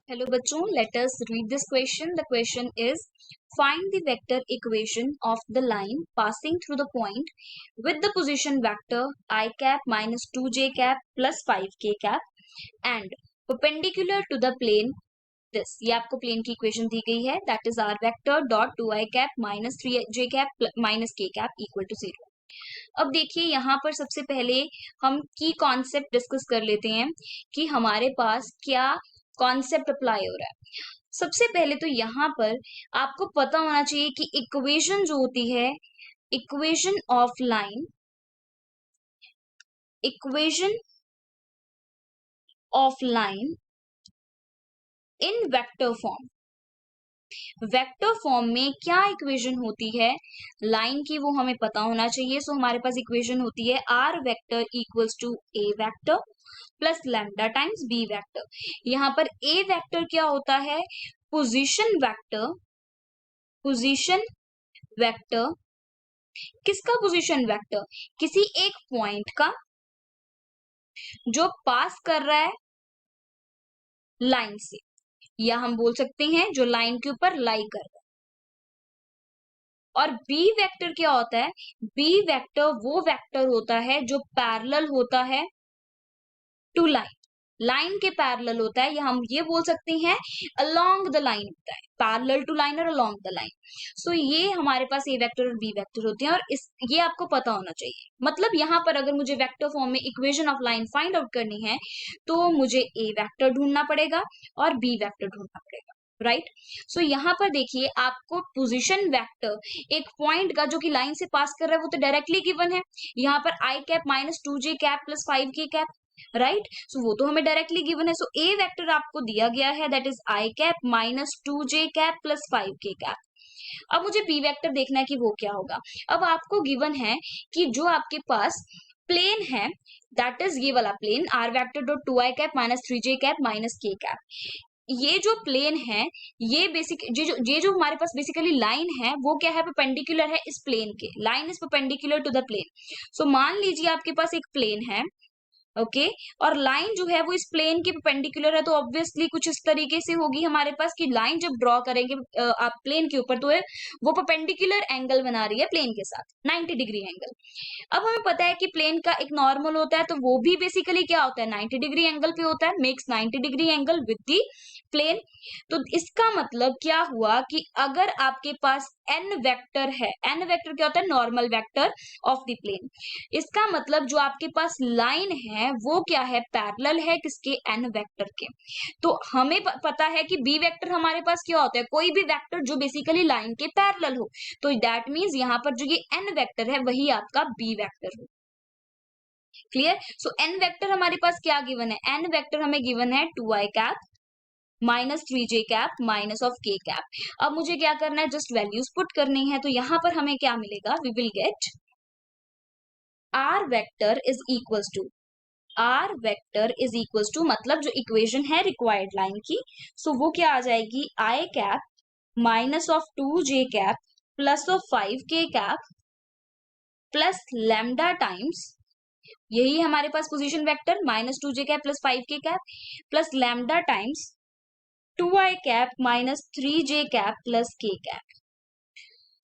Hello बच्चों, let us read this question. The question is, find the vector equation of the line passing through the point with the position vector I cap minus 2j cap plus 5k cap and perpendicular to the plane this. ये आपको plane की equation दी गई है, that is r vector dot 2i cap minus 3j cap minus k cap equal to 0. अब देखिए यहाँ पर सबसे पहले हम की कॉन्सेप्ट डिस्कस कर लेते हैं कि हमारे पास क्या कॉन्सेप्ट अप्लाई हो रहा है। सबसे पहले तो यहाँ पर आपको पता होना चाहिए कि इक्वेशन जो होती है, equation of line, equation of line in vector form, vector form में क्या इक्वेशन होती है लाइन की, वो हमें पता होना चाहिए। सो हमारे पास इक्वेशन होती है R vector equals to A vector plus lambda times B vector. यहाँ पर ए वेक्टर क्या होता है? Position vector. पोजीशन वेक्टर किसका पोजीशन वेक्टर? किसी एक पॉइंट का जो पास कर रहा है लाइन से, या हम बोल सकते हैं जो लाइन के ऊपर लाई कर रहा है। और बी वेक्टर क्या होता है? बी वेक्टर वो वेक्टर होता है जो पैरेलल होता है टू लाइन, लाइन के पैरेलल होता है, या हम ये बोल सकते हैं अलोंग द लाइन होता है, पैरेलल टू लाइन और अलोंग द लाइन। सो ये हमारे पास ए वेक्टर और बी वेक्टर होते हैं, और ये आपको पता होना चाहिए। मतलब यहाँ पर अगर मुझे वेक्टर फॉर्म में equation of line find out करनी है तो मुझे ए वेक्टर ढूंढना पड़ेगा और बी वेक्टर ढूंढना पड़ेगा, राइट। सो यहाँ पर देखिए आपको पोजीशन वेक्टर एक पॉइंट का जो कि लाइन से पास कर रहा है वो तो डायरेक्टली गिवन है, यहाँ पर i cap minus 2j cap plus 5k cap, right. So वो तो हमें डायरेक्टली गिवन है। सो ए वेक्टर आपको दिया गया है, that is I cap minus 2j cap plus 5k cap. अब मुझे बी वेक्टर देखना है कि वो क्या होगा। अब आपको गिवन है कि जो आपके पास प्लेन है, दैट इज ये वाला plane r vector dot 2i cap minus 3j cap minus k cap. ये जो प्लेन है, ये जो हमारे पास बेसिकली लाइन है वो क्या है? परपेंडिकुलर है इस प्लेन के। Line is perpendicular to the plane. So मान लीजिए आपके पास एक प्लेन है, ओके और लाइन जो है वो इस प्लेन के परपेंडिकुलर है, तो ऑब्वियसली कुछ इस तरीके से होगी हमारे पास कि लाइन जब ड्रॉ करेंगे आप प्लेन के ऊपर तो वो परपेंडिकुलर एंगल बना रही है प्लेन के साथ, 90 डिग्री एंगल। अब हमें पता है कि प्लेन का एक नॉर्मल होता है, तो वो भी बेसिकली क्या होता है? 90 डिग्री एंगल पे होता है, makes 90 degree angle with the plane. तो इसका मतलब क्या हुआ कि अगर आपके पास एन वेक्टर है, एन वेक्टर क्या होता है? Normal vector of the plane. इसका मतलब जो आपके पास लाइन है वो क्या है? पैरेलल है किसके? एन वेक्टर के। तो हमें पता है कि बी वेक्टर हमारे पास क्या होता है? कोई भी वेक्टर जो बेसिकली लाइन के पैरेलल हो। तो दैट मींस यहाँ पर जो ये एन वेक्टर है वही आपका बी वेक्टर हो। क्लियर? सो एन वेक्टर हमारे पास क्या गिवन है? एन वेक्टर हमें गिवन है 2i cap minus 3j cap minus of k cap. अब मुझे क्या करना है? जस्ट वैल्यूज पुट करनी है। तो यहां पर हमें क्या मिलेगा? We will get r vector is equals to, r vector is equals to मतलब जो इक्वेशन है रिक्वायर्ड लाइन की, सो वो क्या आ जाएगी? i cap minus of 2j cap plus of 5k cap plus lambda times, यही हमारे पास position vector minus 2j cap plus 5k cap plus lambda times 2i cap minus 3j cap plus k cap.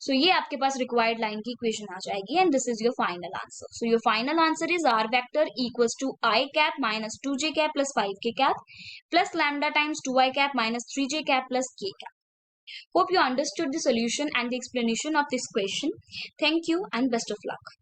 So ये आपके पास required line की equation आ जाएगी and this is your final answer. So your final answer is r vector equals to i cap minus 2j cap plus 5k cap plus lambda times 2i cap minus 3j cap plus k cap. Hope you understood the solution and the explanation of this question. Thank you and best of luck.